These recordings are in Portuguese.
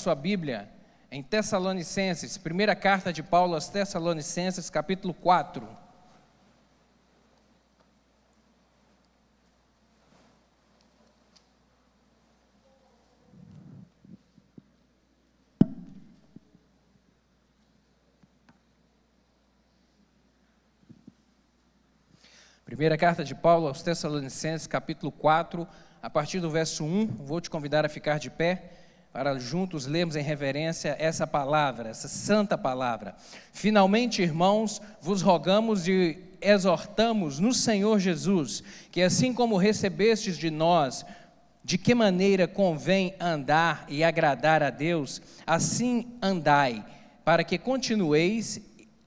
sua Bíblia em Tessalonicenses, primeira carta de Paulo aos Tessalonicenses, capítulo 4. Primeira carta de Paulo aos Tessalonicenses, capítulo 4, a partir do verso 1, vou te convidar a ficar de pé, para juntos lermos em reverência essa palavra, essa santa palavra. Finalmente, irmãos, vos rogamos e exortamos no Senhor Jesus, que assim como recebestes de nós, de que maneira convém andar e agradar a Deus, assim andai, para que continueis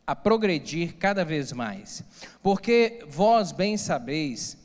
a progredir cada vez mais. Porque vós bem sabeis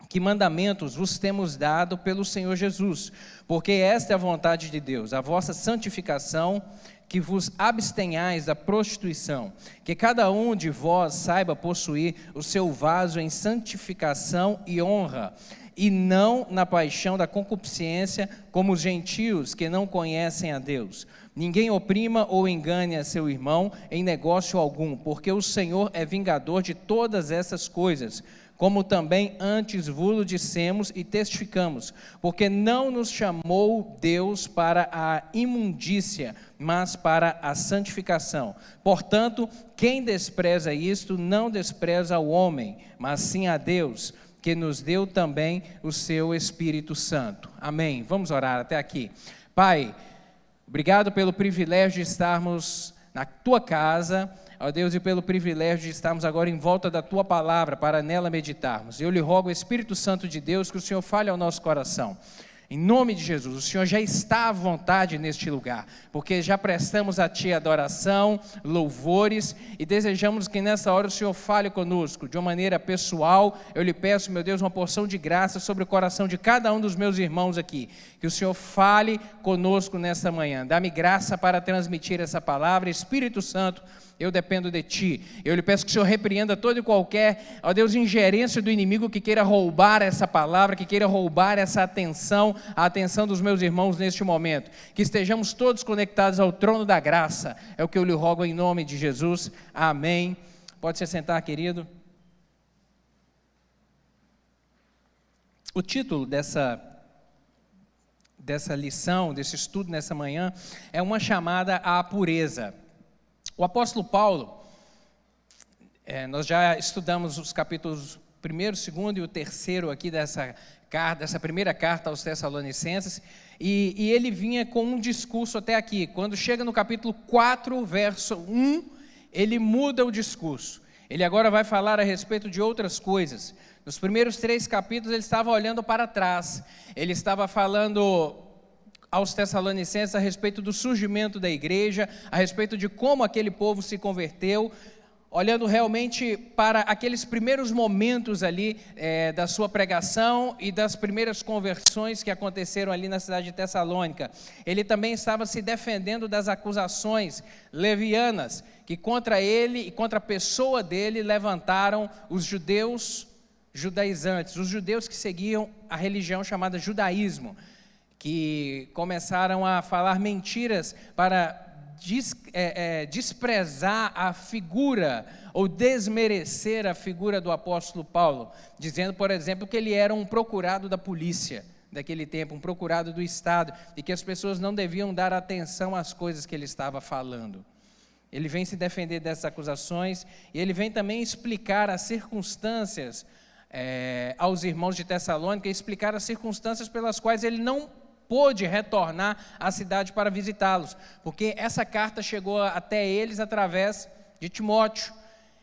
que mandamentos vos temos dado pelo Senhor Jesus, porque esta é a vontade de Deus, a vossa santificação, que vos abstenhais da prostituição, que cada um de vós saiba possuir o seu vaso em santificação e honra, e não na paixão da concupiscência, como os gentios que não conhecem a Deus. Ninguém oprima ou engane a seu irmão em negócio algum, porque o Senhor é vingador de todas essas coisas, como também antes vos dissemos e testificamos, porque não nos chamou Deus para a imundícia, mas para a santificação. Portanto, quem despreza isto, não despreza o homem, mas sim a Deus, que nos deu também o seu Espírito Santo. Amém. Vamos orar até aqui. Pai, obrigado pelo privilégio de estarmos na tua casa, ó Deus, e pelo privilégio de estarmos agora em volta da tua palavra para nela meditarmos. Eu lhe rogo, Espírito Santo de Deus, que o Senhor fale ao nosso coração. Em nome de Jesus, o Senhor já está à vontade neste lugar, porque já prestamos a Ti adoração, louvores, e desejamos que nessa hora o Senhor fale conosco, de uma maneira pessoal. Eu lhe peço, meu Deus, uma porção de graça sobre o coração de cada um dos meus irmãos aqui, que o Senhor fale conosco nessa manhã. Dá-me graça para transmitir essa palavra. Espírito Santo, eu dependo de Ti. Eu lhe peço que o Senhor repreenda toda e qualquer, ó Deus, ingerência do inimigo que queira roubar essa palavra, que queira roubar essa atenção, a atenção dos meus irmãos neste momento. Que estejamos todos conectados ao trono da graça. É o que eu lhe rogo em nome de Jesus. Amém. Pode se sentar, querido. O título dessa lição, desse estudo nessa manhã, é uma chamada à pureza. O apóstolo Paulo, nós já estudamos os capítulos 1º, 2º e o 3º aqui dessa primeira carta aos Tessalonicenses, e ele vinha com um discurso até aqui. Quando chega no capítulo 4, verso 1, ele muda o discurso. Ele agora vai falar a respeito de outras coisas. Nos primeiros 3 capítulos ele estava olhando para trás, ele estava falando aos Tessalonicenses a respeito do surgimento da igreja, a respeito de como aquele povo se converteu, olhando realmente para aqueles primeiros momentos ali da sua pregação e das primeiras conversões que aconteceram ali na cidade de Tessalônica. Ele também estava se defendendo das acusações levianas que contra ele e contra a pessoa dele levantaram os judaizantes, os judeus que seguiam a religião chamada judaísmo, que começaram a falar mentiras para desprezar a figura ou desmerecer a figura do apóstolo Paulo, dizendo, por exemplo, que ele era um procurado da polícia daquele tempo, um procurado do Estado, e que as pessoas não deviam dar atenção às coisas que ele estava falando. Ele vem se defender dessas acusações, e ele vem também explicar as circunstâncias aos irmãos de Tessalônica, explicar as circunstâncias pelas quais ele não pôde retornar à cidade para visitá-los, porque essa carta chegou até eles através de Timóteo.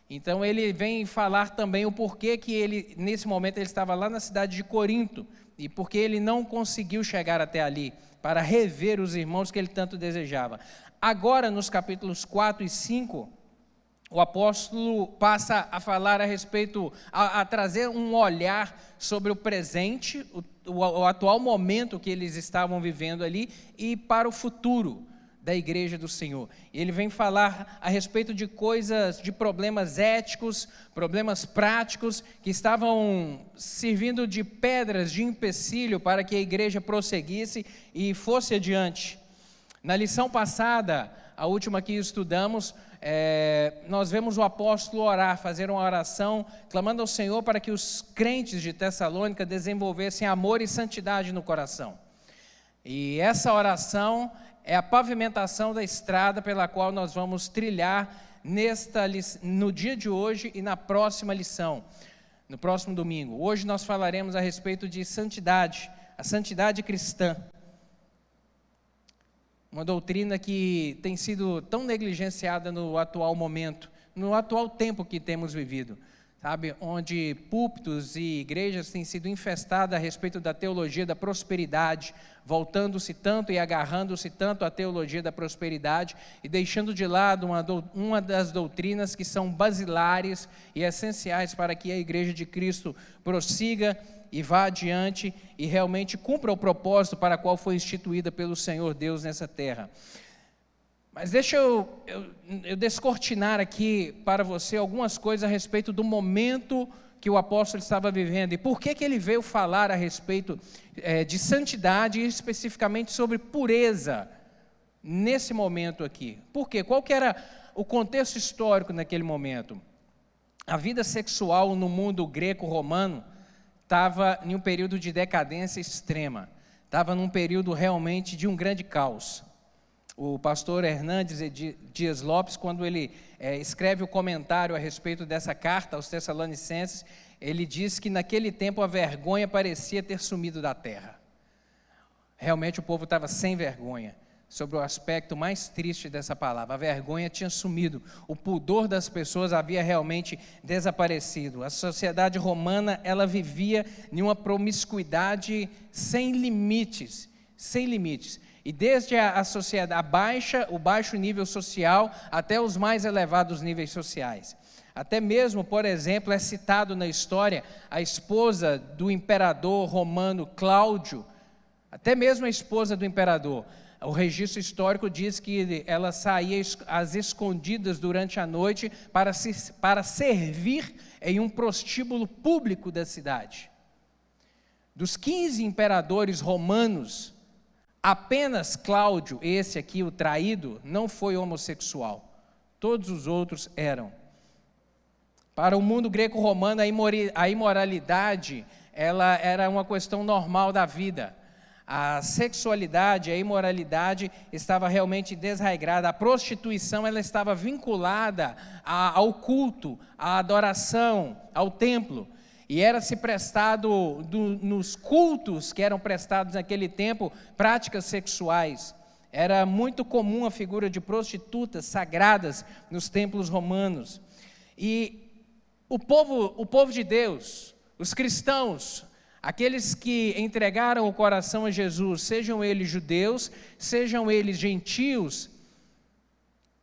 Então ele vem falar também o porquê que ele, nesse momento, ele estava lá na cidade de Corinto, e porque ele não conseguiu chegar até ali, para rever os irmãos que ele tanto desejava. Agora, nos capítulos 4 e 5, o apóstolo passa a falar a respeito, a trazer um olhar sobre o presente, o atual momento que eles estavam vivendo ali, e para o futuro da igreja do Senhor. E ele vem falar a respeito de coisas, de problemas éticos, problemas práticos, que estavam servindo de pedras de empecilho para que a igreja prosseguisse e fosse adiante. Na lição passada, a última que estudamos, nós vemos o apóstolo orar, fazer uma oração, clamando ao Senhor para que os crentes de Tessalônica desenvolvessem amor e santidade no coração. E essa oração é a pavimentação da estrada pela qual nós vamos trilhar no dia de hoje e na próxima lição, no próximo domingo. Hoje nós falaremos a respeito de santidade, a santidade cristã. Uma doutrina que tem sido tão negligenciada no atual momento, no atual tempo que temos vivido, sabe? Onde púlpitos e igrejas têm sido infestadas a respeito da teologia da prosperidade, voltando-se tanto e agarrando-se tanto à teologia da prosperidade e deixando de lado uma das doutrinas que são basilares e essenciais para que a igreja de Cristo prossiga e vá adiante e realmente cumpra o propósito para o qual foi instituída pelo Senhor Deus nessa terra. Mas deixa eu descortinar aqui para você algumas coisas a respeito do momento que o apóstolo estava vivendo e por que ele veio falar a respeito de santidade e especificamente sobre pureza nesse momento aqui. Por quê? Qual que era o contexto histórico naquele momento? A vida sexual no mundo greco-romano estava em um período de decadência extrema, estava num período realmente de um grande caos. O pastor Hernandes Dias Lopes, quando ele escreve o comentário a respeito dessa carta aos Tessalonicenses, ele diz que naquele tempo a vergonha parecia ter sumido da terra. Realmente o povo estava sem vergonha, sobre o aspecto mais triste dessa palavra. A vergonha tinha sumido, o pudor das pessoas havia realmente desaparecido. A sociedade romana, ela vivia em uma promiscuidade sem limites, E desde a sociedade, o baixo nível social, até os mais elevados níveis sociais. Até mesmo, por exemplo, é citado na história a esposa do imperador romano Cláudio, até mesmo a esposa do imperador. O registro histórico diz que ela saía às escondidas durante a noite para servir em um prostíbulo público da cidade. Dos 15 imperadores romanos, apenas Cláudio, esse aqui, o traído, não foi homossexual. Todos os outros eram. Para o mundo greco-romano, a imoralidade, ela era uma questão normal da vida. A sexualidade, a imoralidade estava realmente desregrada. A prostituição, ela estava vinculada ao culto, à adoração, ao templo. E era-se prestado, nos cultos que eram prestados naquele tempo, práticas sexuais. Era muito comum a figura de prostitutas sagradas nos templos romanos. E o povo de Deus, os cristãos, aqueles que entregaram o coração a Jesus, sejam eles judeus, sejam eles gentios,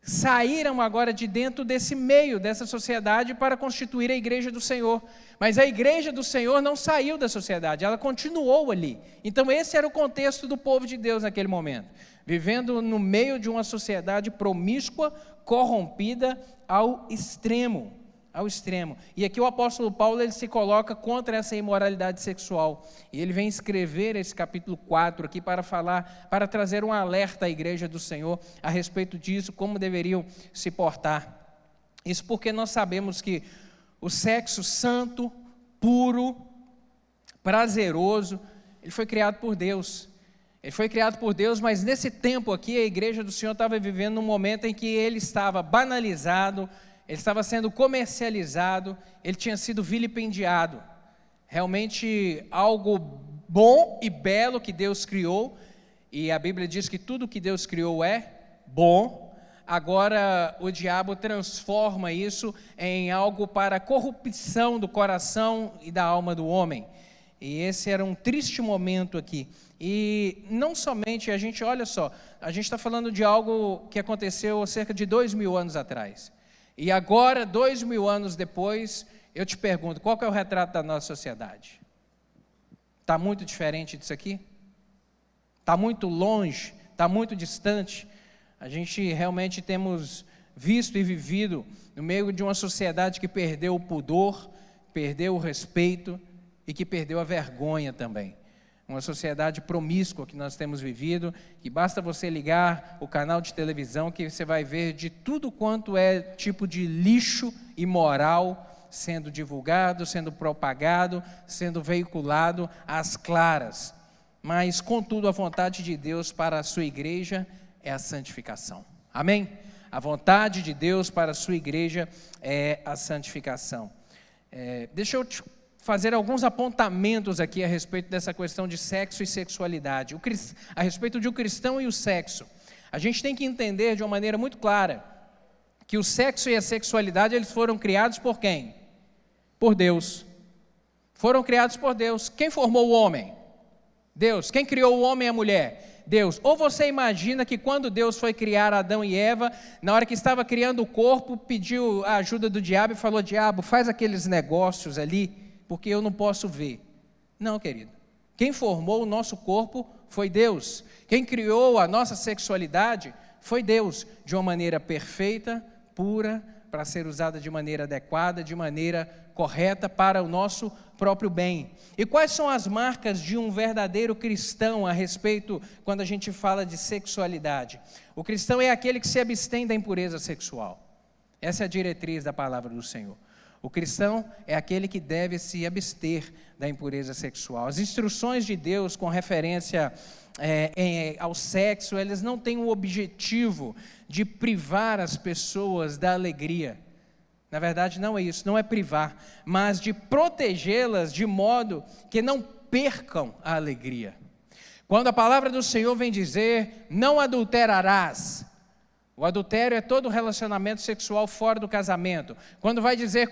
saíram agora de dentro desse meio, dessa sociedade, para constituir a igreja do Senhor. Mas a igreja do Senhor não saiu da sociedade, ela continuou ali. Então esse era o contexto do povo de Deus naquele momento, vivendo no meio de uma sociedade promíscua, corrompida ao extremo. E aqui o apóstolo Paulo, ele se coloca contra essa imoralidade sexual, e ele vem escrever esse capítulo 4 aqui para trazer um alerta à igreja do Senhor a respeito disso, como deveriam se portar. Isso porque nós sabemos que o sexo santo, puro, prazeroso, ele foi criado por Deus. Ele foi criado por Deus, mas nesse tempo aqui a igreja do Senhor estava vivendo um momento em que ele estava banalizado, ele estava sendo comercializado, ele tinha sido vilipendiado. Realmente algo bom e belo que Deus criou, e a Bíblia diz que tudo que Deus criou é bom. Agora o diabo transforma isso em algo para a corrupção do coração e da alma do homem. E esse era um triste momento aqui. E não somente olha só, a gente está falando de algo que aconteceu cerca de 2000 anos atrás. E agora, 2000 anos depois, eu te pergunto, qual que é o retrato da nossa sociedade? Está muito diferente disso aqui? Está muito longe? Está muito distante? A gente realmente temos visto e vivido no meio de uma sociedade que perdeu o pudor, perdeu o respeito e que perdeu a vergonha também. uma sociedade promíscua que nós temos vivido, que basta você ligar o canal de televisão que você vai ver de tudo quanto é tipo de lixo imoral sendo divulgado, sendo propagado, sendo veiculado às claras. Mas, contudo, a vontade de Deus para a sua igreja é a santificação. Amém? A vontade de Deus para a sua igreja é a santificação. Deixa eu te fazer alguns apontamentos aqui a respeito dessa questão de sexo e sexualidade. A respeito de o cristão e o sexo. A gente tem que entender de uma maneira muito clara que o sexo e a sexualidade eles foram criados por quem? Por Deus. Foram criados por Deus. Quem formou o homem? Deus. Quem criou o homem e a mulher? Deus. Ou você imagina que quando Deus foi criar Adão e Eva, na hora que estava criando o corpo, pediu a ajuda do diabo e falou: diabo, faz aqueles negócios ali, porque eu não posso ver. Não, querido. Quem formou o nosso corpo foi Deus. Quem criou a nossa sexualidade foi Deus, de uma maneira perfeita, pura, para ser usada de maneira adequada, de maneira correta para o nosso próprio bem. E quais são as marcas de um verdadeiro cristão a respeito, quando a gente fala de sexualidade? O cristão é aquele que se abstém da impureza sexual. Essa é a diretriz da palavra do Senhor. O cristão é aquele que deve se abster da impureza sexual. As instruções de Deus com referência ao sexo, elas não têm o objetivo de privar as pessoas da alegria. Na verdade, não é isso, não é privar, mas de protegê-las de modo que não percam a alegria. Quando a palavra do Senhor vem dizer, não adulterarás, o adultério é todo relacionamento sexual fora do casamento. Quando vai dizer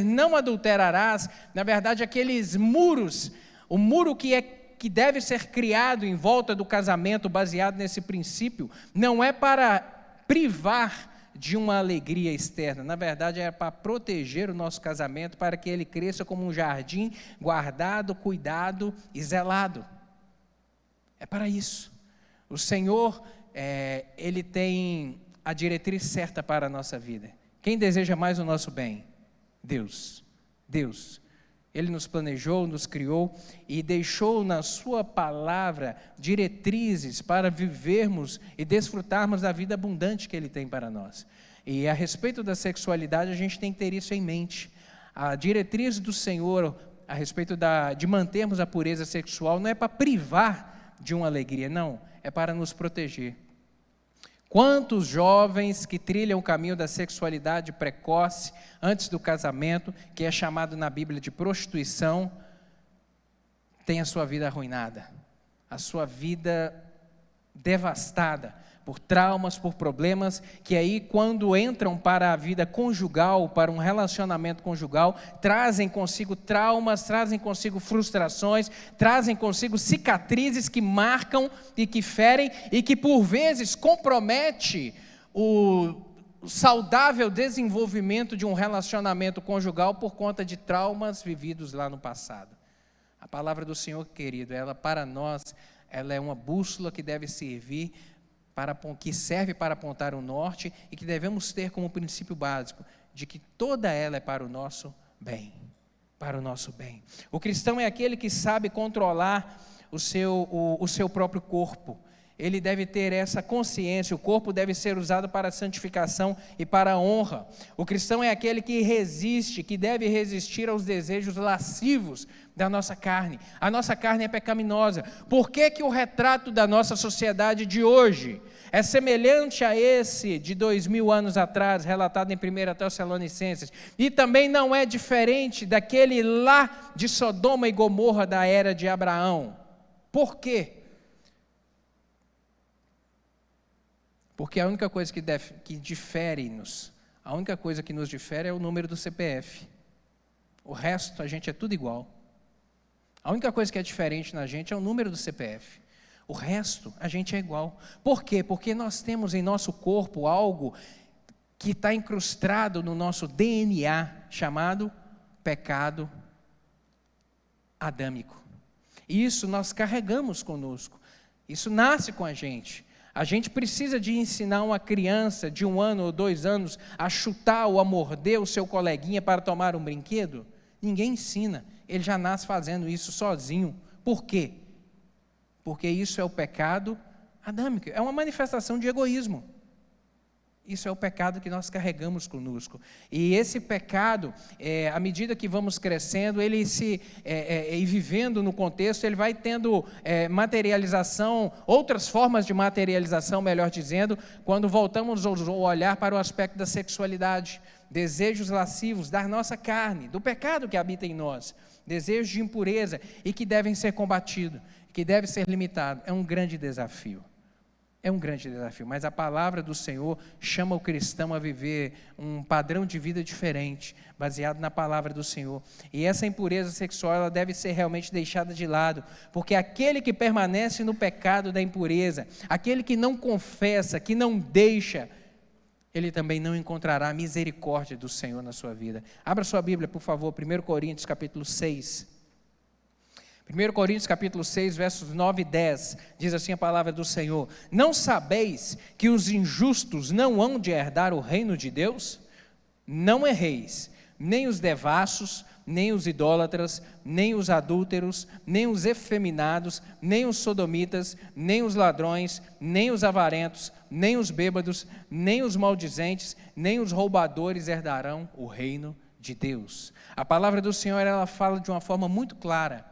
não adulterarás, na verdade aqueles muros, o muro que deve ser criado em volta do casamento, baseado nesse princípio, não é para privar de uma alegria externa, na verdade é para proteger o nosso casamento, para que ele cresça como um jardim guardado, cuidado e zelado. É para isso. O Senhor, Ele tem a diretriz certa para a nossa vida. Quem deseja mais o nosso bem? Deus. Deus. Ele nos planejou, nos criou e deixou na sua palavra diretrizes para vivermos e desfrutarmos da vida abundante que Ele tem para nós. E a respeito da sexualidade, a gente tem que ter isso em mente. A diretriz do Senhor a respeito de mantermos a pureza sexual não é para privar de uma alegria, não, é para nos proteger. Quantos jovens que trilham o caminho da sexualidade precoce antes do casamento, que é chamado na Bíblia de prostituição, têm a sua vida arruinada, a sua vida devastada por traumas, por problemas, que aí quando entram para a vida conjugal, para um relacionamento conjugal, trazem consigo traumas, trazem consigo frustrações, trazem consigo cicatrizes que marcam e que ferem e que por vezes compromete o saudável desenvolvimento de um relacionamento conjugal por conta de traumas vividos lá no passado. A palavra do Senhor, querido, ela para nós, ela é uma bússola que deve servir que serve para apontar o norte e que devemos ter como princípio básico, de que toda ela é para o nosso bem, para o nosso bem. O cristão é aquele que sabe controlar o seu próprio corpo. Ele deve ter essa consciência, o corpo deve ser usado para a santificação e para a honra. O cristão é aquele que resiste, que deve resistir aos desejos lascivos da nossa carne. A nossa carne é pecaminosa. Por que o retrato da nossa sociedade de hoje é semelhante a esse de 2000 anos atrás, relatado em 1 Tessalonicenses, e também não é diferente daquele lá de Sodoma e Gomorra da era de Abraão? Por quê? Porque a única coisa que difere-nos, a única coisa que nos difere é o número do CPF. O resto, a gente é tudo igual. A única coisa que é diferente na gente é o número do CPF. O resto, a gente é igual. Por quê? Porque nós temos em nosso corpo algo que está incrustado no nosso DNA, chamado pecado adâmico. E isso nós carregamos conosco. Isso nasce com a gente. A gente precisa de ensinar uma criança de 1 ano ou 2 anos a chutar ou a morder o seu coleguinha para tomar um brinquedo? Ninguém ensina. ele já nasce fazendo isso sozinho. Por quê? Porque isso é o pecado adâmico, é uma manifestação de egoísmo. Isso é o pecado que nós carregamos conosco. E esse pecado, à medida que vamos crescendo, ele e vivendo no contexto, ele vai tendo materialização, outras formas de materialização, melhor dizendo, quando voltamos o olhar para o aspecto da sexualidade, desejos lascivos da nossa carne, do pecado que habita em nós, desejos de impureza e que devem ser combatidos, que devem ser limitados. É um grande desafio. É um grande desafio, mas a palavra do Senhor chama o cristão a viver um padrão de vida diferente, baseado na palavra do Senhor. E essa impureza sexual, ela deve ser realmente deixada de lado, porque aquele que permanece no pecado da impureza, aquele que não confessa, que não deixa, ele também não encontrará a misericórdia do Senhor na sua vida. Abra sua Bíblia, por favor, 1 Coríntios capítulo 6. 1 Coríntios capítulo 6, versos 9 e 10, diz assim a palavra do Senhor: não sabeis que os injustos não hão de herdar o reino de Deus? Não erreis, nem os devassos, nem os idólatras, nem os adúlteros, nem os efeminados, nem os sodomitas, nem os ladrões, nem os avarentos, nem os bêbados, nem os maldizentes, nem os roubadores herdarão o reino de Deus. A palavra do Senhor, ela fala de uma forma muito clara,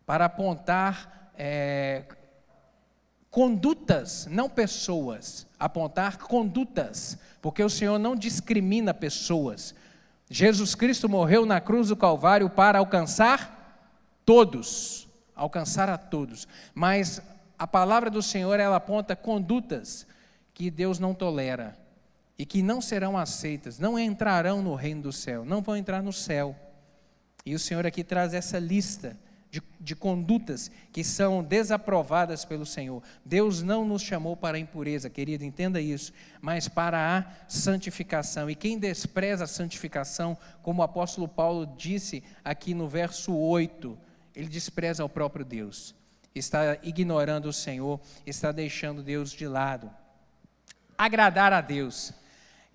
para apontar condutas, não pessoas, apontar condutas, porque o Senhor não discrimina pessoas. Jesus Cristo morreu na cruz do Calvário para alcançar a todos, mas a palavra do Senhor, ela aponta condutas que Deus não tolera, e que não serão aceitas, não entrarão no reino do céu, não vão entrar no céu. E o Senhor aqui traz essa lista de condutas que são desaprovadas pelo Senhor. Deus não nos chamou para a impureza, querido, entenda isso, mas para a santificação. E quem despreza a santificação, como o apóstolo Paulo disse aqui no verso 8, ele despreza o próprio Deus, está ignorando o Senhor, está deixando Deus de lado. Agradar a Deus.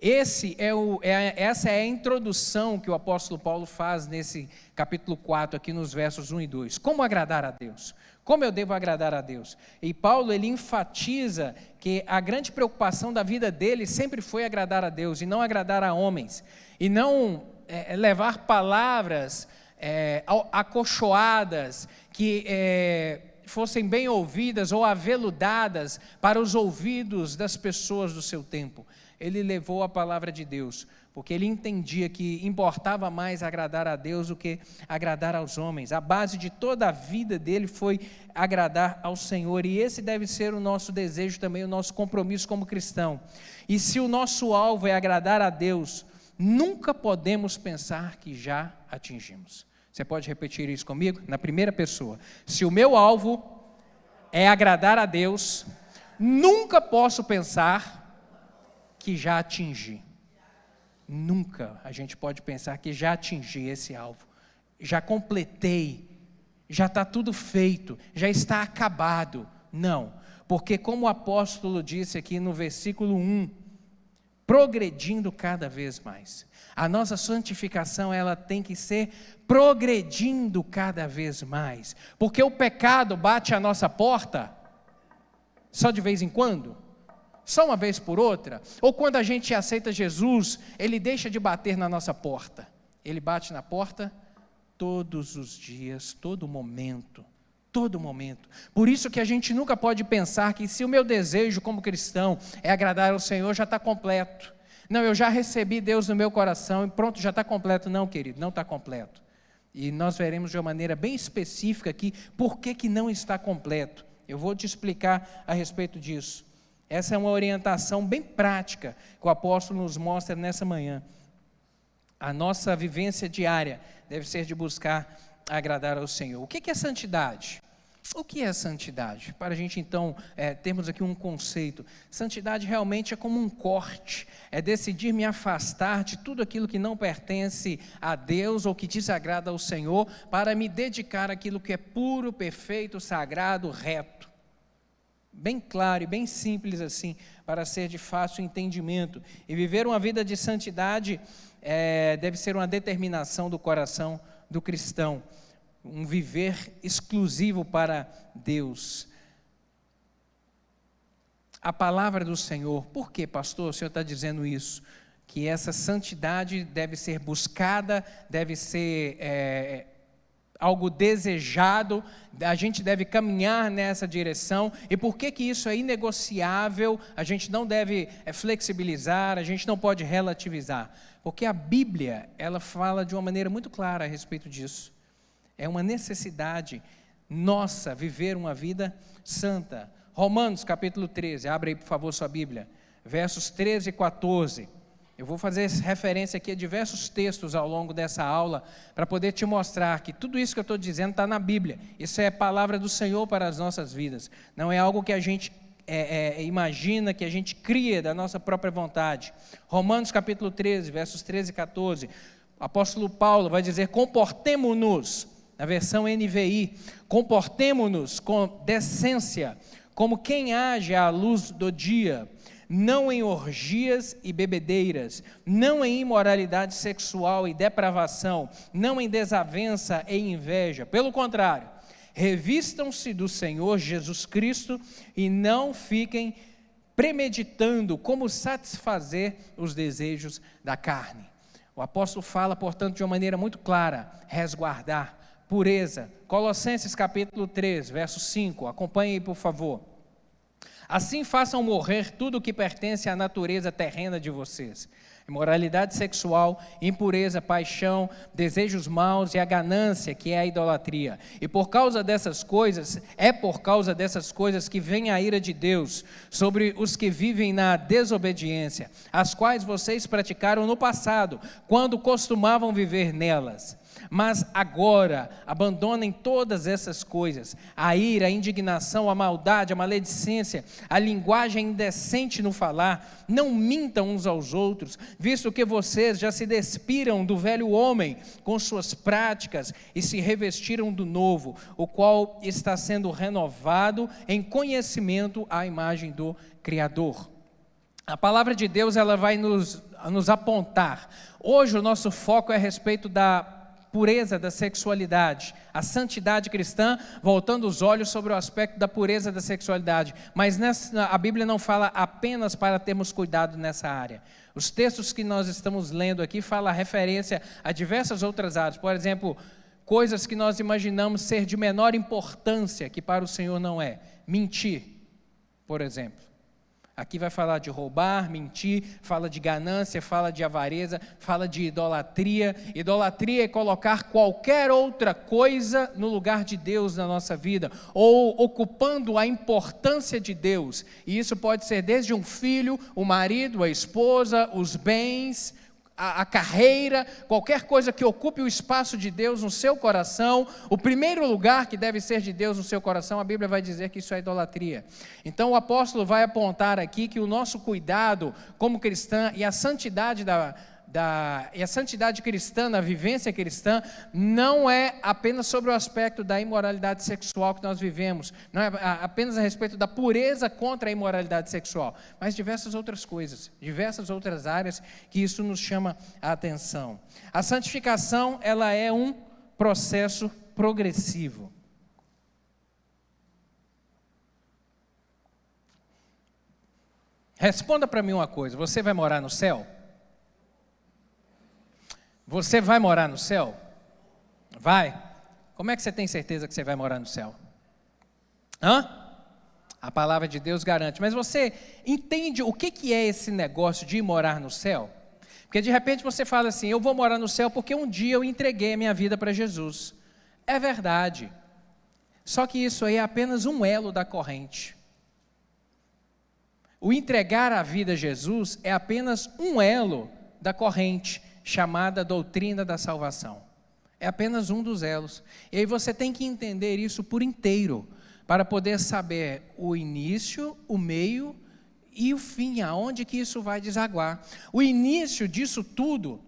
Essa é a introdução que o apóstolo Paulo faz nesse capítulo 4, aqui nos versos 1 e 2. Como agradar a Deus? Como eu devo agradar a Deus? E Paulo, ele enfatiza que a grande preocupação da vida dele sempre foi agradar a Deus, e não agradar a homens, e não levar palavras acolchoadas, que fossem bem ouvidas ou aveludadas para os ouvidos das pessoas do seu tempo. Ele levou a palavra de Deus, porque ele entendia que importava mais agradar a Deus do que agradar aos homens. A base de toda a vida dele foi agradar ao Senhor, e esse deve ser o nosso desejo também, o nosso compromisso como cristão. E se o nosso alvo é agradar a Deus, nunca podemos pensar que já atingimos. Você pode repetir isso comigo? Na primeira pessoa. Se o meu alvo é agradar a Deus, nunca posso pensar que já atingi. Nunca a gente pode pensar que já atingi esse alvo, já completei, já está tudo feito, já está acabado. Não, porque como o apóstolo disse aqui no versículo 1, progredindo cada vez mais. A nossa santificação, ela tem que ser progredindo cada vez mais, porque o pecado bate à nossa porta só de vez em quando, só uma vez por outra, ou quando a gente aceita Jesus, ele deixa de bater na nossa porta, ele bate na porta todos os dias, todo momento. Por isso que a gente nunca pode pensar que se o meu desejo como cristão é agradar ao Senhor, já está completo. Não, eu já recebi Deus no meu coração e pronto, já está completo. Não, querido, não está completo. E nós veremos de uma maneira bem específica aqui, por que não está completo. Eu vou te explicar a respeito disso. Essa é uma orientação bem prática que o apóstolo nos mostra nessa manhã. A nossa vivência diária deve ser de buscar agradar ao Senhor. O que é santidade? O que é santidade? Para a gente então termos aqui um conceito. Santidade realmente é como um corte, é decidir me afastar de tudo aquilo que não pertence a Deus ou que desagrada ao Senhor, para me dedicar àquilo que é puro, perfeito, sagrado, reto. bem claro e bem simples assim, para ser de fácil entendimento. E viver uma vida de santidade deve ser uma determinação do coração do cristão, um viver exclusivo para Deus. A palavra do Senhor, por que, pastor, o Senhor está dizendo isso? Que essa santidade deve ser buscada, deve ser algo desejado, a gente deve caminhar nessa direção. E por que isso é inegociável? A gente não deve flexibilizar, a gente não pode relativizar. Porque a Bíblia, ela fala de uma maneira muito clara a respeito disso. É uma necessidade nossa viver uma vida santa. Romanos capítulo 13, abre aí por favor sua Bíblia, versos 13 e 14. Eu vou fazer referência aqui a diversos textos ao longo dessa aula, para poder te mostrar que tudo isso que eu estou dizendo está na Bíblia. Isso é palavra do Senhor para as nossas vidas, não é algo que a gente imagina, que a gente cria da nossa própria vontade. Romanos capítulo 13, versos 13 e 14, o apóstolo Paulo vai dizer: comportemo-nos, na versão NVI, comportemo-nos com decência, como quem age à luz do dia, não em orgias e bebedeiras, não em imoralidade sexual e depravação, não em desavença e inveja. Pelo contrário, revistam-se do Senhor Jesus Cristo e não fiquem premeditando como satisfazer os desejos da carne. O apóstolo fala, portanto, de uma maneira muito clara: resguardar, pureza. Colossenses capítulo 3, verso 5, acompanhe aí por favor. Assim façam morrer tudo o que pertence à natureza terrena de vocês: imoralidade sexual, impureza, paixão, desejos maus e a ganância, que é a idolatria. E por causa dessas coisas que vem a ira de Deus sobre os que vivem na desobediência, as quais vocês praticaram no passado, quando costumavam viver nelas. Mas agora abandonem todas essas coisas: a ira, a indignação, a maldade, a maledicência, a linguagem indecente no falar. Não mintam uns aos outros, visto que vocês já se despiram do velho homem com suas práticas e se revestiram do novo, o qual está sendo renovado em conhecimento à imagem do Criador. A palavra de Deus, ela vai nos apontar. Hoje o nosso foco é a respeito da pureza da sexualidade, a santidade cristã, voltando os olhos sobre o aspecto da pureza da sexualidade. Mas a Bíblia não fala apenas para termos cuidado nessa área. Os textos que nós estamos lendo aqui falam referência a diversas outras áreas. Por exemplo, coisas que nós imaginamos ser de menor importância, que para o Senhor não é. Mentir, por exemplo. Aqui vai falar de roubar, mentir, fala de ganância, fala de avareza, fala de idolatria. Idolatria é colocar qualquer outra coisa no lugar de Deus na nossa vida, ou ocupando a importância de Deus. E isso pode ser desde um filho, o marido, a esposa, os bens, a carreira, qualquer coisa que ocupe o espaço de Deus no seu coração. O primeiro lugar que deve ser de Deus no seu coração, a Bíblia vai dizer que isso é idolatria. Então o apóstolo vai apontar aqui que o nosso cuidado como cristã e a santidade e a santidade cristã, na vivência cristã, não é apenas sobre o aspecto da imoralidade sexual que nós vivemos, não é apenas a respeito da pureza contra a imoralidade sexual, mas diversas outras coisas, diversas outras áreas que isso nos chama a atenção. A santificação, ela é um processo progressivo. Responda para mim uma coisa: você vai morar no céu? Você vai morar no céu? Vai? Como é que você tem certeza que você vai morar no céu? A palavra de Deus garante. Mas você entende o que é esse negócio de morar no céu? Porque de repente você fala assim: eu vou morar no céu porque um dia eu entreguei a minha vida para Jesus. É verdade. Só que isso aí é apenas um elo da corrente. O entregar a vida a Jesus é apenas um elo da corrente, chamada doutrina da salvação. É apenas um dos elos. E aí você tem que entender isso por inteiro, para poder saber o início, o meio e o fim, aonde que isso vai desaguar. O início disso tudo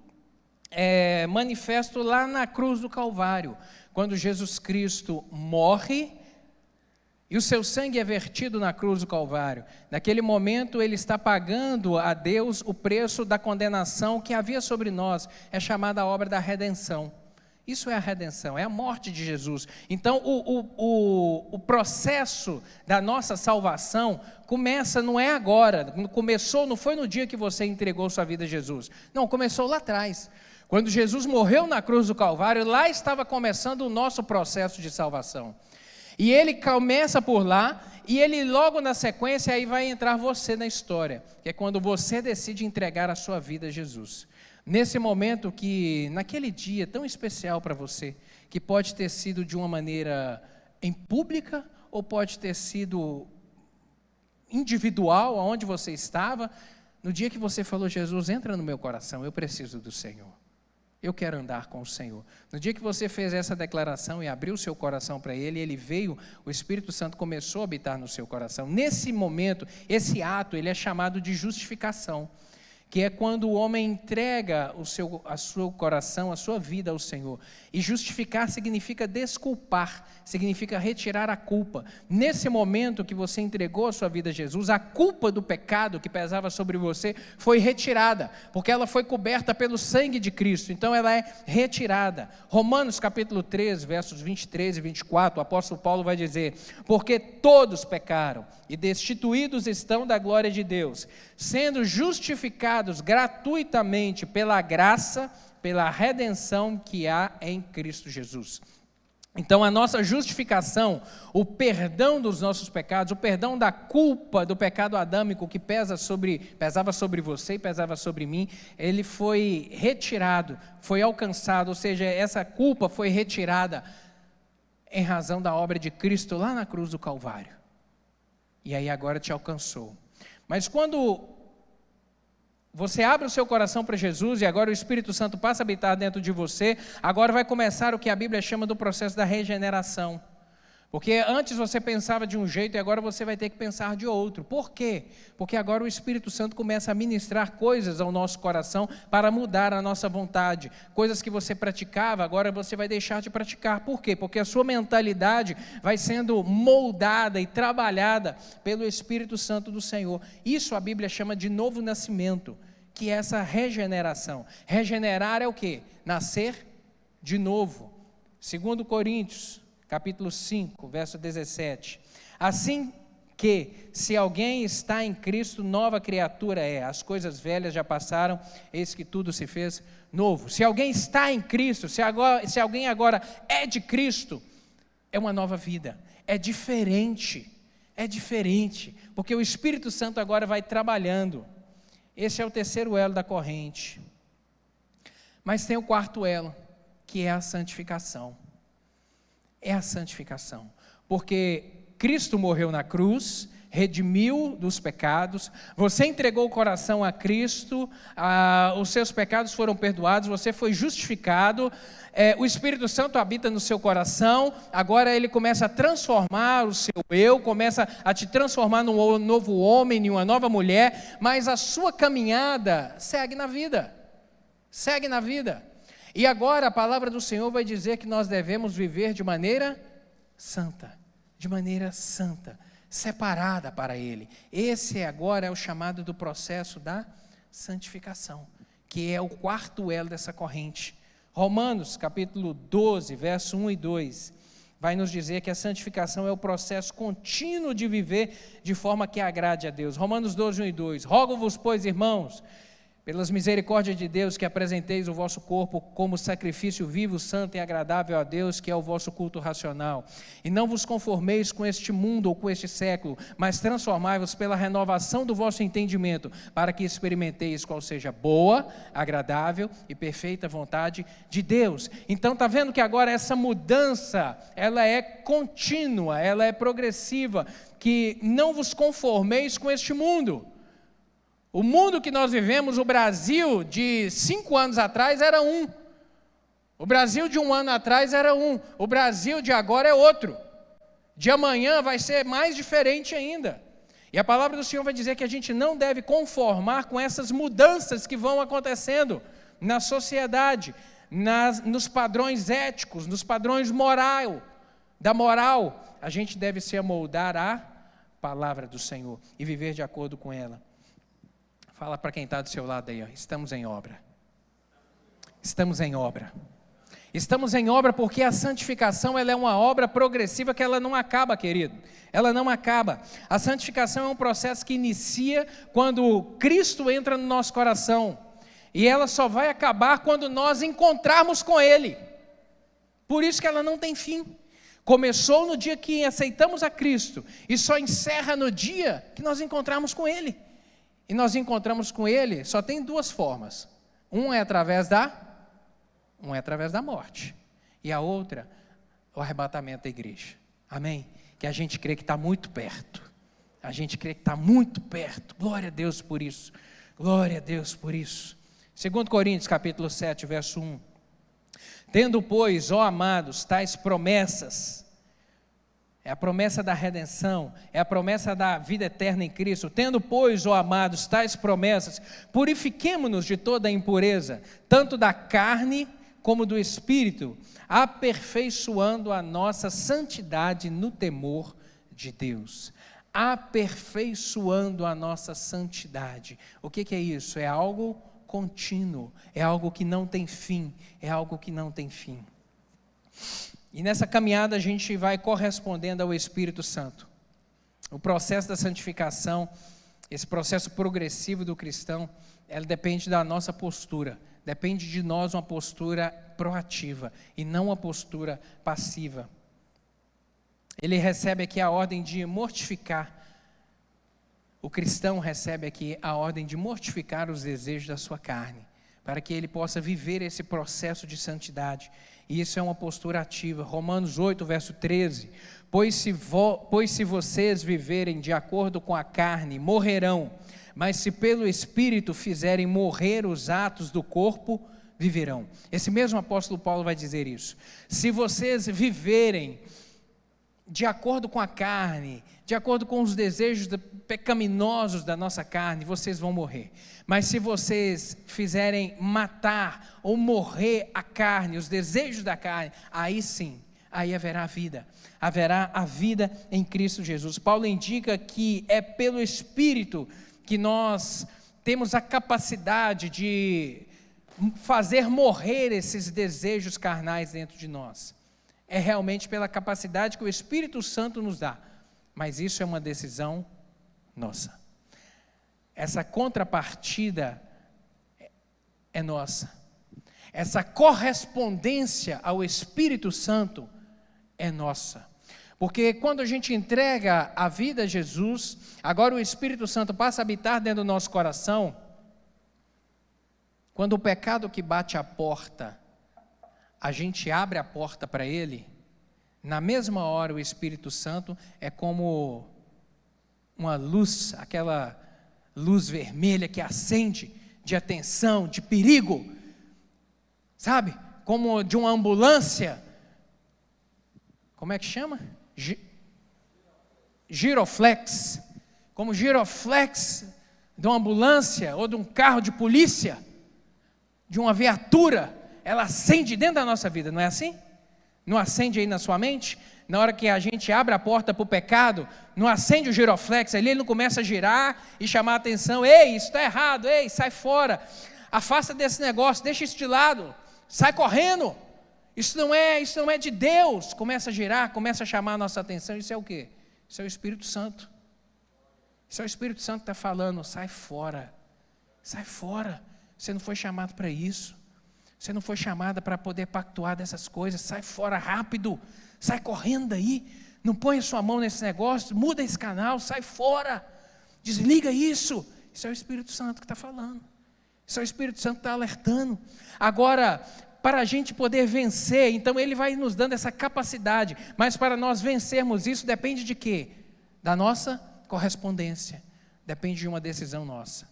é manifesto lá na cruz do Calvário, quando Jesus Cristo morre, E o seu sangue é vertido na cruz do Calvário. Naquele momento ele está pagando a Deus o preço da condenação que havia sobre nós. É chamada a obra da redenção. Isso é a redenção, é a morte de Jesus. Então o processo da nossa salvação começa, não é agora, começou, não foi no dia que você entregou sua vida a Jesus. Não, começou lá atrás. Quando Jesus morreu na cruz do Calvário, lá estava começando o nosso processo de salvação. E ele começa por lá, e ele logo na sequência, aí vai entrar você na história, que é quando você decide entregar a sua vida a Jesus. Nesse momento naquele dia tão especial para você, que pode ter sido de uma maneira em pública, ou pode ter sido individual, aonde você estava, no dia que você falou, Jesus, entra no meu coração, eu preciso do Senhor. Eu quero andar com o Senhor. No dia que você fez essa declaração e abriu o seu coração para Ele, Ele veio, o Espírito Santo começou a habitar no seu coração. Nesse momento, esse ato, ele é chamado de justificação, que é quando o homem entrega o seu coração, a sua vida ao Senhor. E justificar significa desculpar, significa retirar a culpa. Nesse momento que você entregou a sua vida a Jesus, a culpa do pecado que pesava sobre você foi retirada, porque ela foi coberta pelo sangue de Cristo, então ela é retirada. Romanos capítulo 13, versos 23 e 24, o apóstolo Paulo vai dizer, porque todos pecaram e destituídos estão da glória de Deus, sendo justificados gratuitamente pela graça, pela redenção que há em Cristo Jesus. Então a nossa justificação, o perdão dos nossos pecados, o perdão da culpa do pecado adâmico que pesava sobre você e pesava sobre mim, ele foi retirado, foi alcançado, ou seja, essa culpa foi retirada em razão da obra de Cristo lá na cruz do Calvário. E aí agora te alcançou. Mas quando você abre o seu coração para Jesus e agora o Espírito Santo passa a habitar dentro de você, agora vai começar o que a Bíblia chama do processo da regeneração. Porque antes você pensava de um jeito e agora você vai ter que pensar de outro. Por quê? Porque agora o Espírito Santo começa a ministrar coisas ao nosso coração para mudar a nossa vontade. Coisas que você praticava, agora você vai deixar de praticar. Por quê? Porque a sua mentalidade vai sendo moldada e trabalhada pelo Espírito Santo do Senhor. Isso a Bíblia chama de novo nascimento, que é essa regeneração. Regenerar é o quê? Nascer de novo. 2 Coríntios capítulo 5, verso 17, assim que, se alguém está em Cristo, nova criatura é, as coisas velhas já passaram, eis que tudo se fez novo. Se alguém está em Cristo, se alguém agora é de Cristo, é uma nova vida, é diferente, porque o Espírito Santo agora vai trabalhando. Esse é o terceiro elo da corrente. Mas tem o quarto elo, que é a santificação. É a santificação, porque Cristo morreu na cruz, redimiu dos pecados, você entregou o coração a Cristo, os seus pecados foram perdoados, você foi justificado, o Espírito Santo habita no seu coração, agora ele começa a transformar o seu eu, começa a te transformar num novo homem, em uma nova mulher, mas a sua caminhada segue na vida. E agora a palavra do Senhor vai dizer que nós devemos viver de maneira santa, separada para Ele. Esse agora é o chamado do processo da santificação, que é o quarto elo dessa corrente. Romanos capítulo 12, verso 1 e 2, vai nos dizer que a santificação é o processo contínuo de viver de forma que agrade a Deus. Romanos 12, 1 e 2, rogo-vos, pois, irmãos, pelas misericórdias de Deus, que apresenteis o vosso corpo como sacrifício vivo, santo e agradável a Deus, que é o vosso culto racional. E não vos conformeis com este mundo ou com este século, mas transformai-vos pela renovação do vosso entendimento, para que experimenteis qual seja boa, agradável e perfeita vontade de Deus. Então está vendo que agora essa mudança, ela é contínua, ela é progressiva, que não vos conformeis com este mundo. O mundo que nós vivemos, o Brasil de 5 anos atrás era um. O Brasil de 1 ano atrás era um. O Brasil de agora é outro. De amanhã vai ser mais diferente ainda. E a palavra do Senhor vai dizer que a gente não deve conformar com essas mudanças que vão acontecendo na sociedade, nos padrões éticos, nos padrões morais Da moral, a gente deve se amoldar à palavra do Senhor e viver de acordo com ela. Fala para quem está do seu lado aí, ó, estamos em obra. Estamos em obra. Estamos em obra porque a santificação ela é uma obra progressiva que ela não acaba, querido. Ela não acaba. A santificação é um processo que inicia quando Cristo entra no nosso coração. E ela só vai acabar quando nós encontrarmos com Ele. Por isso que ela não tem fim. Começou no dia que aceitamos a Cristo e só encerra no dia que nós encontrarmos com Ele. E nós encontramos com Ele, só tem duas formas. Uma é através da morte. E a outra, o arrebatamento da igreja. Amém? Que a gente crê que está muito perto. A gente crê que está muito perto. Glória a Deus por isso. Glória a Deus por isso. 2 Coríntios capítulo 7, verso 1. Tendo, pois, ó amados, tais promessas, é a promessa da redenção, é a promessa da vida eterna em Cristo. Tendo, pois, ó amados, tais promessas, purifiquemo-nos de toda a impureza, tanto da carne como do Espírito, aperfeiçoando a nossa santidade no temor de Deus. Aperfeiçoando a nossa santidade. O que é isso? É algo contínuo, é algo que não tem fim, é algo que não tem fim. E nessa caminhada a gente vai correspondendo ao Espírito Santo. O processo da santificação, esse processo progressivo do cristão, ele depende da nossa postura, depende de nós uma postura proativa e não uma postura passiva. Ele recebe aqui a ordem de mortificar. O cristão recebe aqui a ordem de mortificar os desejos da sua carne, para que ele possa viver esse processo de santidade. E isso é uma postura ativa. Romanos 8, verso 13. Pois se vocês viverem de acordo com a carne, morrerão. Mas se pelo Espírito fizerem morrer os atos do corpo, viverão. Esse mesmo apóstolo Paulo vai dizer isso. Se vocês viverem de acordo com a carne, de acordo com os desejos pecaminosos da nossa carne, vocês vão morrer. Mas se vocês fizerem matar ou morrer a carne, os desejos da carne, aí sim, aí haverá vida. Haverá a vida em Cristo Jesus. Paulo indica que é pelo Espírito que nós temos a capacidade de fazer morrer esses desejos carnais dentro de nós. É realmente pela capacidade que o Espírito Santo nos dá, mas isso é uma decisão nossa. Essa contrapartida é nossa. Essa correspondência ao Espírito Santo é nossa. Porque quando a gente entrega a vida a Jesus, agora o Espírito Santo passa a habitar dentro do nosso coração. Quando o pecado que bate à porta, a gente abre a porta para ele, na mesma hora o Espírito Santo é como uma luz, aquela luz vermelha que acende de atenção, de perigo, sabe? Como de uma ambulância, como é que chama? Giroflex, como giroflex de uma ambulância ou de um carro de polícia, de uma viatura, ela acende dentro da nossa vida, não é assim? Não acende aí na sua mente? Na hora que a gente abre a porta para o pecado, não acende o giroflex, ali ele não começa a girar e chamar a atenção, ei, isso está errado, ei, sai fora, afasta desse negócio, deixa isso de lado, sai correndo, isso não é de Deus, começa a girar, começa a chamar a nossa atenção, isso é o quê? Isso é o Espírito Santo, isso é o Espírito Santo que está falando, sai fora, você não foi chamado para isso, você não foi chamada para poder pactuar dessas coisas, sai fora rápido, sai correndo daí, não põe a sua mão nesse negócio, muda esse canal, sai fora, desliga isso, isso é o Espírito Santo que está falando, isso é o Espírito Santo que está alertando. Agora, para a gente poder vencer, então ele vai nos dando essa capacidade, mas para nós vencermos isso, depende de quê? Da nossa correspondência, depende de uma decisão nossa,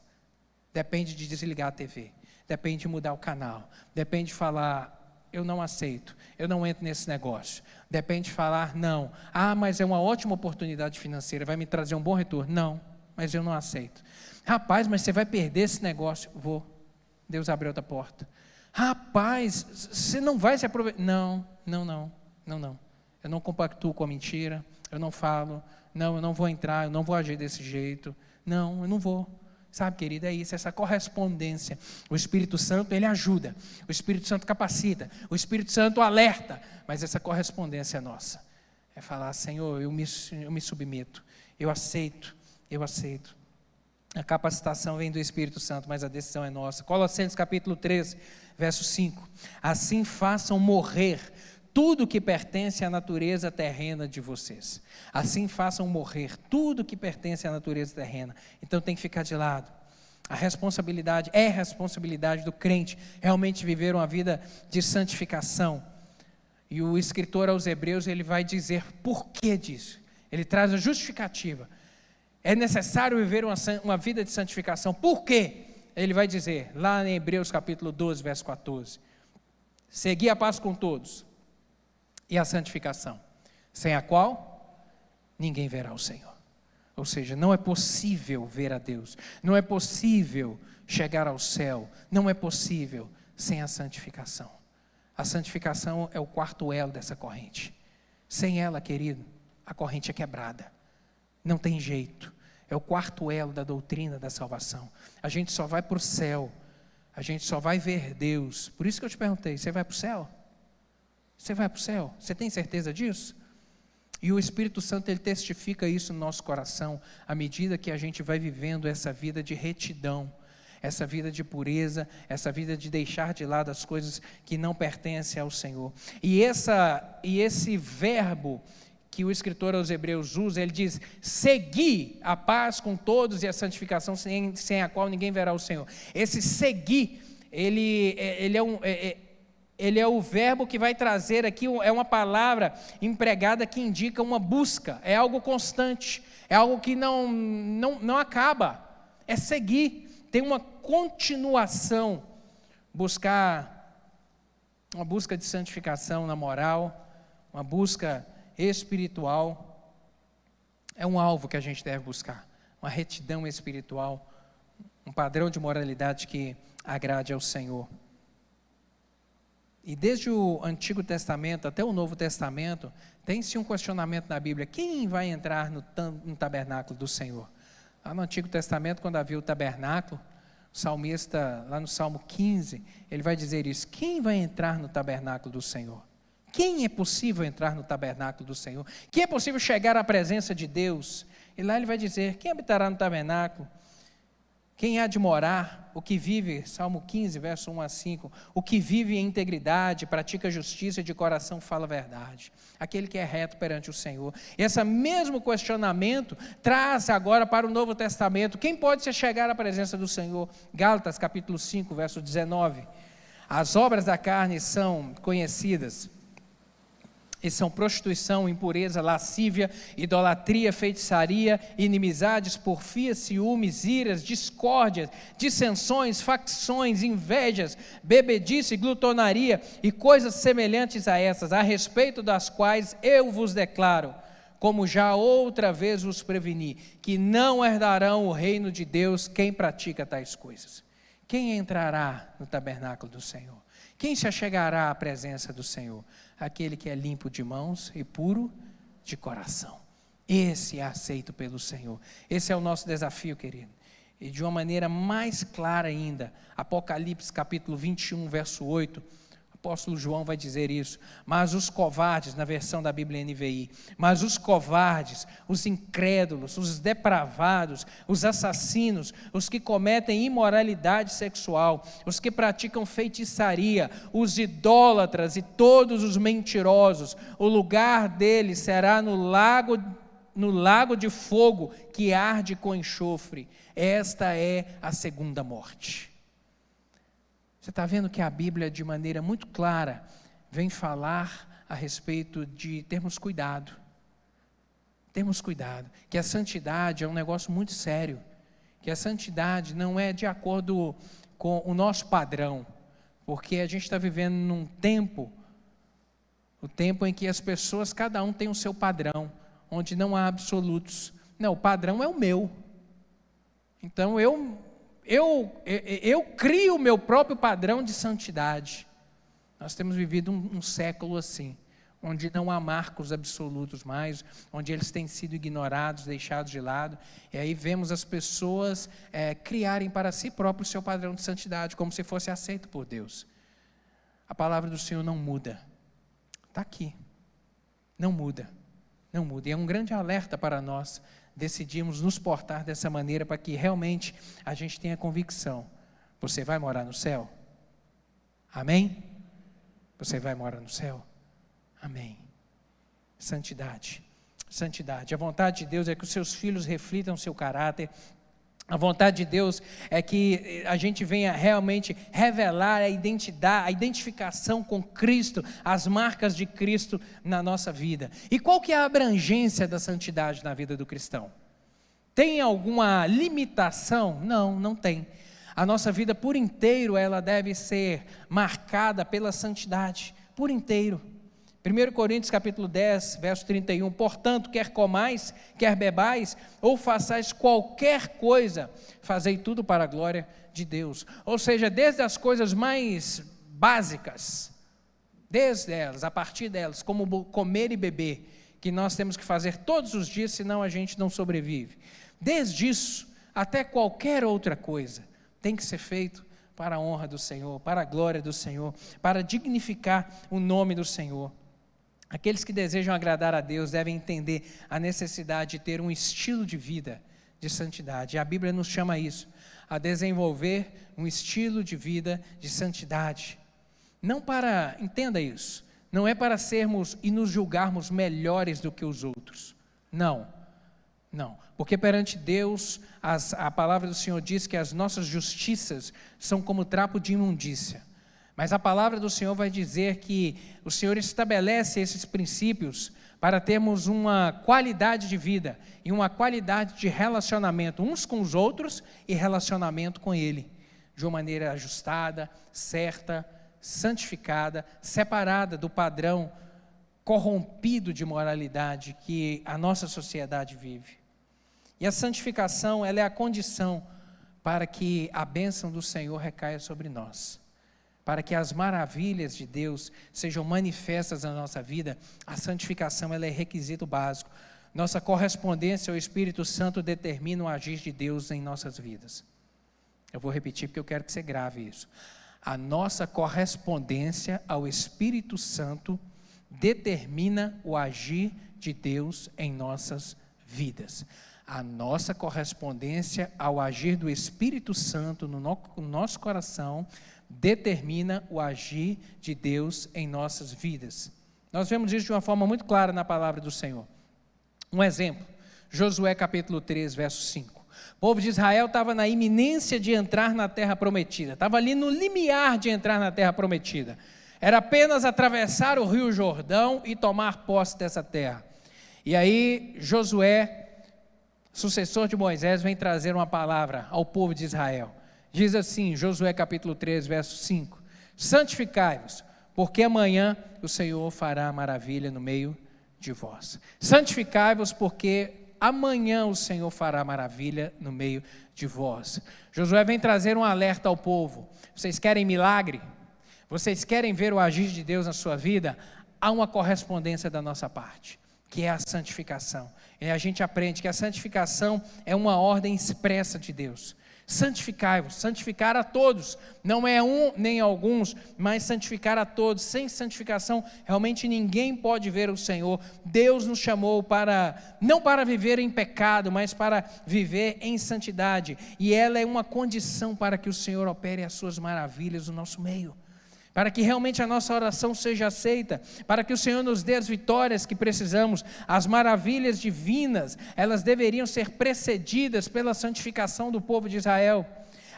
depende de desligar a TV, depende de mudar o canal, depende de falar, eu não aceito, eu não entro nesse negócio, depende de falar, não, mas é uma ótima oportunidade financeira, vai me trazer um bom retorno, não, mas eu não aceito, rapaz, mas você vai perder esse negócio, vou, Deus abriu outra porta, rapaz, você não vai se aproveitar, não, eu não compactuo com a mentira, eu não falo, não, eu não vou entrar, eu não vou agir desse jeito, não, eu não vou. Sabe, querido, é isso, essa correspondência. O Espírito Santo, ele ajuda, o Espírito Santo capacita, o Espírito Santo alerta, mas essa correspondência é nossa. É falar, Senhor, eu me submeto, eu aceito. A capacitação vem do Espírito Santo, mas a decisão é nossa. Colossenses capítulo 13, verso 5. Assim façam morrer tudo que pertence à natureza terrena de vocês. Assim façam morrer tudo que pertence à natureza terrena. Então tem que ficar de lado. A responsabilidade é responsabilidade do crente realmente viver uma vida de santificação. E o escritor aos Hebreus, ele vai dizer por que disso. Ele traz a justificativa. É necessário viver uma vida de santificação. Por quê? Ele vai dizer, lá em Hebreus capítulo 12, verso 14. Segui a paz com todos e a santificação, sem a qual ninguém verá o Senhor. Ou seja, não é possível ver a Deus, não é possível chegar ao céu, não é possível sem a santificação. A santificação é o quarto elo dessa corrente. Sem ela, querido, a corrente é quebrada. Não tem jeito. É o quarto elo da doutrina da salvação. A gente só vai para o céu. A gente só vai ver Deus. Por isso que eu te perguntei, você vai para o céu? Você vai para o céu? Você tem certeza disso? E o Espírito Santo, ele testifica isso no nosso coração, à medida que a gente vai vivendo essa vida de retidão, essa vida de pureza, essa vida de deixar de lado as coisas que não pertencem ao Senhor. E esse verbo que o escritor aos Hebreus usa, ele diz, seguir a paz com todos e a santificação sem a qual ninguém verá o Senhor. Esse seguir, ele é o verbo que vai trazer aqui, é uma palavra empregada que indica uma busca, é algo constante, é algo que não acaba, é seguir, tem uma continuação, uma busca de santificação na moral, uma busca espiritual, é um alvo que a gente deve buscar, uma retidão espiritual, um padrão de moralidade que agrade ao Senhor. E desde o Antigo Testamento até o Novo Testamento, tem-se um questionamento na Bíblia, quem vai entrar no tabernáculo do Senhor? Lá no Antigo Testamento, quando havia o tabernáculo, o salmista, lá no Salmo 15, ele vai dizer isso, quem vai entrar no tabernáculo do Senhor? Quem é possível entrar no tabernáculo do Senhor? Quem é possível chegar à presença de Deus? E lá ele vai dizer, quem habitará no tabernáculo? Quem há de morar? O que vive, Salmo 15, verso 1 a 5, o que vive em integridade, pratica justiça e de coração fala a verdade. Aquele que é reto perante o Senhor. E esse mesmo questionamento traz agora para o Novo Testamento. Quem pode se chegar à presença do Senhor? Gálatas capítulo 5, verso 19. As obras da carne são conhecidas. E são prostituição, impureza, lascívia, idolatria, feitiçaria, inimizades, porfias, ciúmes, iras, discórdias, dissensões, facções, invejas, bebedice, glutonaria e coisas semelhantes a essas, a respeito das quais eu vos declaro, como já outra vez vos preveni, que não herdarão o reino de Deus quem pratica tais coisas. Quem entrará no tabernáculo do Senhor? Quem se achegará à presença do Senhor? Aquele que é limpo de mãos e puro de coração. Esse é aceito pelo Senhor. Esse é o nosso desafio, querido. E de uma maneira mais clara ainda, Apocalipse capítulo 21, verso 8, o apóstolo João vai dizer isso. Mas os covardes, na versão da Bíblia NVI, mas os covardes, os incrédulos, os depravados, os assassinos, os que cometem imoralidade sexual, os que praticam feitiçaria, os idólatras e todos os mentirosos, o lugar deles será no lago de fogo que arde com enxofre. Esta é a segunda morte. Você está vendo que a Bíblia, de maneira muito clara, vem falar a respeito de termos cuidado. Termos cuidado, que a santidade é um negócio muito sério, que a santidade não é de acordo com o nosso padrão, porque a gente está vivendo num tempo, o tempo em que as pessoas, cada um tem o seu padrão, onde não há absolutos. Não, o padrão é o meu. Então eu crio o meu próprio padrão de santidade. Nós temos vivido um século assim, onde não há marcos absolutos mais, onde eles têm sido ignorados, deixados de lado. E aí vemos as pessoas criarem para si próprios o seu padrão de santidade, como se fosse aceito por Deus. A palavra do Senhor não muda. Está aqui. Não muda. Não muda. E é um grande alerta para nós decidimos nos portar dessa maneira para que realmente a gente tenha convicção. Você vai morar no céu? Amém? Você vai morar no céu? Amém. Santidade. Santidade. A vontade de Deus é que os seus filhos reflitam o seu caráter. A vontade de Deus é que a gente venha realmente revelar a identidade, a identificação com Cristo, as marcas de Cristo na nossa vida. E qual que é a abrangência da santidade na vida do cristão? Tem alguma limitação? Não, não tem. A nossa vida por inteiro, ela deve ser marcada pela santidade, por inteiro. 1 Coríntios capítulo 10, verso 31, portanto, quer comais, quer bebais, ou façais qualquer coisa, fazei tudo para a glória de Deus. Ou seja, desde as coisas mais básicas, desde elas, a partir delas, como comer e beber, que nós temos que fazer todos os dias, senão a gente não sobrevive. Desde isso, até qualquer outra coisa, tem que ser feito para a honra do Senhor, para a glória do Senhor, para dignificar o nome do Senhor. Aqueles que desejam agradar a Deus devem entender a necessidade de ter um estilo de vida de santidade. E a Bíblia nos chama isso, a desenvolver um estilo de vida de santidade. Não para, entenda isso, não é para sermos e nos julgarmos melhores do que os outros. Não, não. Porque perante Deus, a palavra do Senhor diz que as nossas justiças são como trapo de imundícia. Mas a palavra do Senhor vai dizer que o Senhor estabelece esses princípios para termos uma qualidade de vida e uma qualidade de relacionamento uns com os outros e relacionamento com Ele, de uma maneira ajustada, certa, santificada, separada do padrão corrompido de moralidade que a nossa sociedade vive. E a santificação, ela é a condição para que a bênção do Senhor recaia sobre nós. Para que as maravilhas de Deus sejam manifestas na nossa vida, a santificação ela é requisito básico. Nossa correspondência ao Espírito Santo determina o agir de Deus em nossas vidas. Eu vou repetir porque eu quero que você grave isso. A nossa correspondência ao Espírito Santo determina o agir de Deus em nossas vidas. A nossa correspondência ao agir do Espírito Santo no nosso coração determina o agir de Deus em nossas vidas. Nós vemos isso de uma forma muito clara na palavra do Senhor. Um exemplo, Josué capítulo 3, verso 5. O povo de Israel estava na iminência de entrar na terra prometida, estava ali no limiar de entrar na terra prometida. Era apenas atravessar o rio Jordão e tomar posse dessa terra. E aí Josué, sucessor de Moisés, vem trazer uma palavra ao povo de Israel. Diz assim, Josué capítulo 3, verso 5, santificai-vos, porque amanhã o Senhor fará maravilha no meio de vós. Santificai-vos, porque amanhã o Senhor fará maravilha no meio de vós. Josué vem trazer um alerta ao povo. Vocês querem milagre? Vocês querem ver o agir de Deus na sua vida? Há uma correspondência da nossa parte, que é a santificação. E a gente aprende que a santificação é uma ordem expressa de Deus. Santificai-vos, santificar a todos, não é um nem alguns, mas santificar a todos. Sem santificação, realmente ninguém pode ver o Senhor. Deus nos chamou não para viver em pecado, mas para viver em santidade, e ela é uma condição para que o Senhor opere as suas maravilhas no nosso meio, para que realmente a nossa oração seja aceita, para que o Senhor nos dê as vitórias que precisamos. As maravilhas divinas, elas deveriam ser precedidas pela santificação do povo de Israel.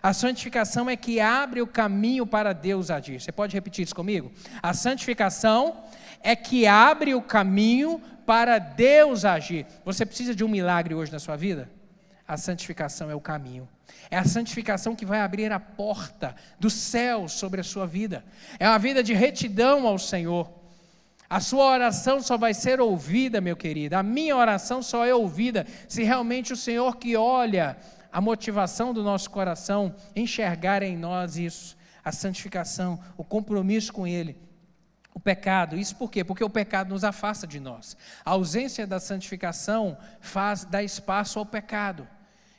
A santificação é que abre o caminho para Deus agir. Você pode repetir isso comigo? A santificação é que abre o caminho para Deus agir. Você precisa de um milagre hoje na sua vida? A santificação é o caminho. É a santificação que vai abrir a porta do céu sobre a sua vida. É uma vida de retidão ao Senhor. A sua oração só vai ser ouvida, meu querido. A minha oração só é ouvida se realmente o Senhor, que olha a motivação do nosso coração, enxergar em nós isso. A santificação, o compromisso com Ele. O pecado. Isso por quê? Porque o pecado nos afasta de nós. A ausência da santificação dá espaço ao pecado.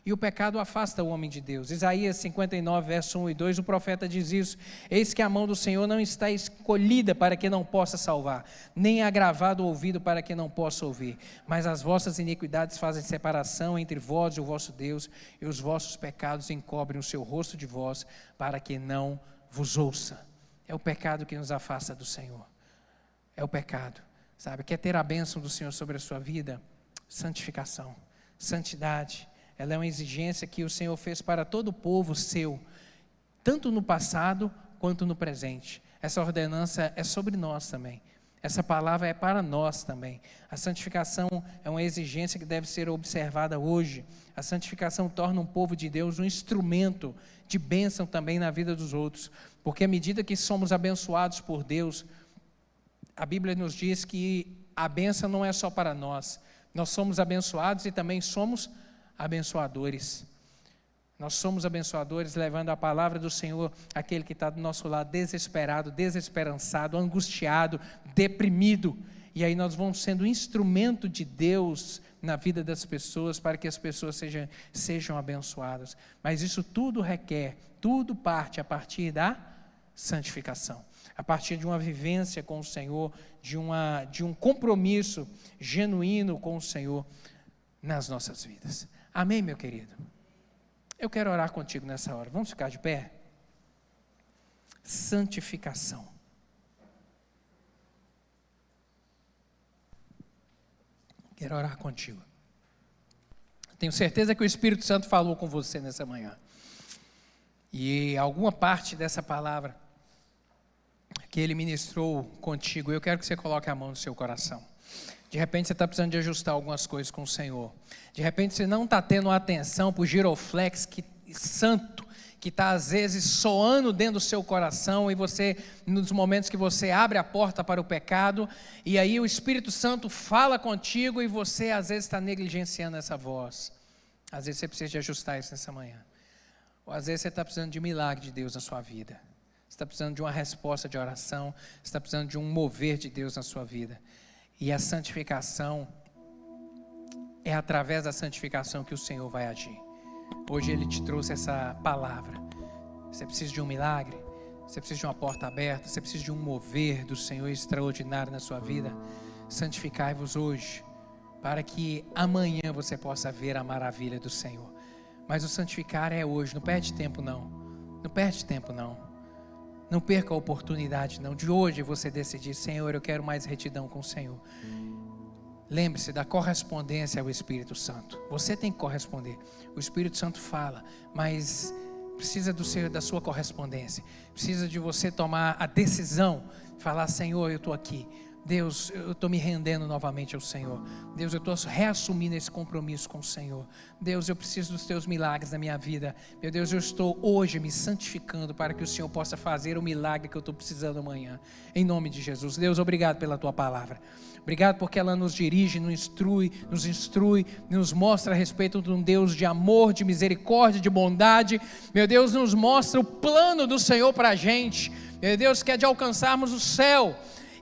E o pecado afasta o homem de Deus. Isaías 59, verso 1 e 2, o profeta diz isso: eis que a mão do Senhor não está escolhida para que não possa salvar, nem agravado o ouvido para que não possa ouvir. Mas as vossas iniquidades fazem separação entre vós e o vosso Deus, e os vossos pecados encobrem o seu rosto de vós, para que não vos ouça. É o pecado que nos afasta do Senhor. É o pecado, sabe? Quer ter a bênção do Senhor sobre a sua vida? Santificação, santidade. Ela é uma exigência que o Senhor fez para todo o povo seu, tanto no passado quanto no presente. Essa ordenança é sobre nós também. Essa palavra é para nós também. A santificação é uma exigência que deve ser observada hoje. A santificação torna um povo de Deus um instrumento de bênção também na vida dos outros. Porque à medida que somos abençoados por Deus, a Bíblia nos diz que a bênção não é só para nós. Nós somos abençoados e também somos abençoadores. Nós somos abençoadores levando a palavra do Senhor àquele que está do nosso lado desesperado, desesperançado, angustiado, deprimido. E aí nós vamos sendo instrumento de Deus na vida das pessoas para que as pessoas sejam abençoadas. Mas isso tudo tudo parte a partir da santificação. A partir de uma vivência com o Senhor, de um compromisso genuíno com o Senhor nas nossas vidas. Amém, meu querido? Eu quero orar contigo nessa hora. Vamos ficar de pé? Santificação. Quero orar contigo. Tenho certeza que o Espírito Santo falou com você nessa manhã. E alguma parte dessa palavra que Ele ministrou contigo, eu quero que você coloque a mão no seu coração. De repente você está precisando de ajustar algumas coisas com o Senhor. De repente você não está tendo atenção para o giroflex santo, que está às vezes soando dentro do seu coração, e você, nos momentos que você abre a porta para o pecado, e aí o Espírito Santo fala contigo, e você às vezes está negligenciando essa voz. Às vezes você precisa de ajustar isso nessa manhã. Ou às vezes você está precisando de milagre de Deus na sua vida. Você está precisando de uma resposta de oração, você está precisando de um mover de Deus na sua vida. E a santificação, é através da santificação que o Senhor vai agir. Hoje Ele te trouxe essa palavra. Você precisa de um milagre, você precisa de uma porta aberta, você precisa de um mover do Senhor extraordinário na sua vida. Santificai-vos hoje, para que amanhã você possa ver a maravilha do Senhor. Mas o santificar é hoje, não perde tempo não. Não perde tempo não. Não perca a oportunidade não, de hoje você decidir: Senhor, eu quero mais retidão com o Senhor. Lembre-se da correspondência ao Espírito Santo. Você tem que corresponder. O Espírito Santo fala, mas precisa da sua correspondência. Precisa de você tomar a decisão, falar: Senhor, eu estou aqui. Deus, eu estou me rendendo novamente ao Senhor. Deus, eu estou reassumindo esse compromisso com o Senhor. Deus, eu preciso dos teus milagres na minha vida. Meu Deus, eu estou hoje me santificando para que o Senhor possa fazer o milagre que eu estou precisando amanhã. Em nome de Jesus. Deus, obrigado pela tua palavra. Obrigado porque ela nos dirige, nos instrui, nos mostra a respeito de um Deus de amor, de misericórdia, de bondade. Meu Deus, nos mostra o plano do Senhor para a gente. Meu Deus, que é de alcançarmos o céu.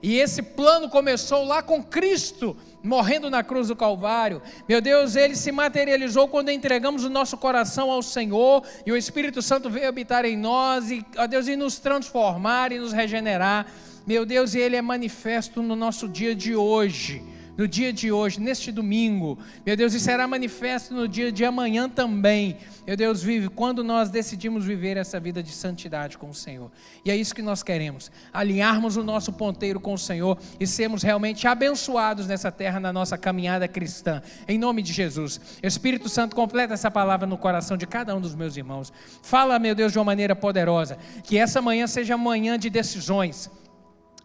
E esse plano começou lá com Cristo, morrendo na cruz do Calvário. Meu Deus, Ele se materializou quando entregamos o nosso coração ao Senhor, e o Espírito Santo veio habitar em nós, e, ó Deus, e nos transformar e nos regenerar. Meu Deus, e Ele é manifesto no nosso dia de hoje, no dia de hoje, neste domingo. Meu Deus, e será manifesto no dia de amanhã também. Meu Deus, quando nós decidimos viver essa vida de santidade com o Senhor. E é isso que nós queremos, alinharmos o nosso ponteiro com o Senhor e sermos realmente abençoados nessa terra, na nossa caminhada cristã. Em nome de Jesus. Espírito Santo, completa essa palavra no coração de cada um dos meus irmãos. Fala, meu Deus, de uma maneira poderosa. Que essa manhã seja manhã de decisões,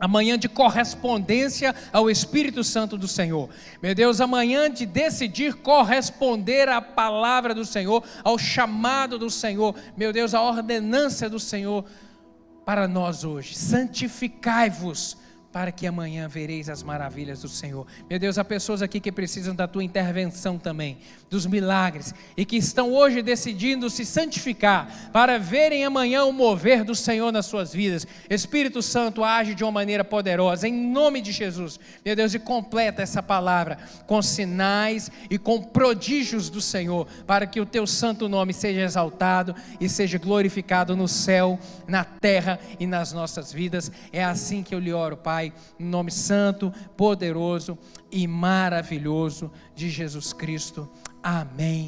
amanhã de correspondência ao Espírito Santo do Senhor. Meu Deus, amanhã de decidir corresponder à palavra do Senhor, ao chamado do Senhor. Meu Deus, a ordenança do Senhor para nós hoje. Santificai-vos, para que amanhã vereis as maravilhas do Senhor. Meu Deus, há pessoas aqui que precisam da tua intervenção também, dos milagres, e que estão hoje decidindo se santificar, para verem amanhã o mover do Senhor nas suas vidas. Espírito Santo, age de uma maneira poderosa, em nome de Jesus, meu Deus, e completa essa palavra com sinais e com prodígios do Senhor, para que o teu santo nome seja exaltado e seja glorificado no céu, na terra e nas nossas vidas. É assim que eu lhe oro, Pai, no nome santo, poderoso e maravilhoso de Jesus Cristo. Amém.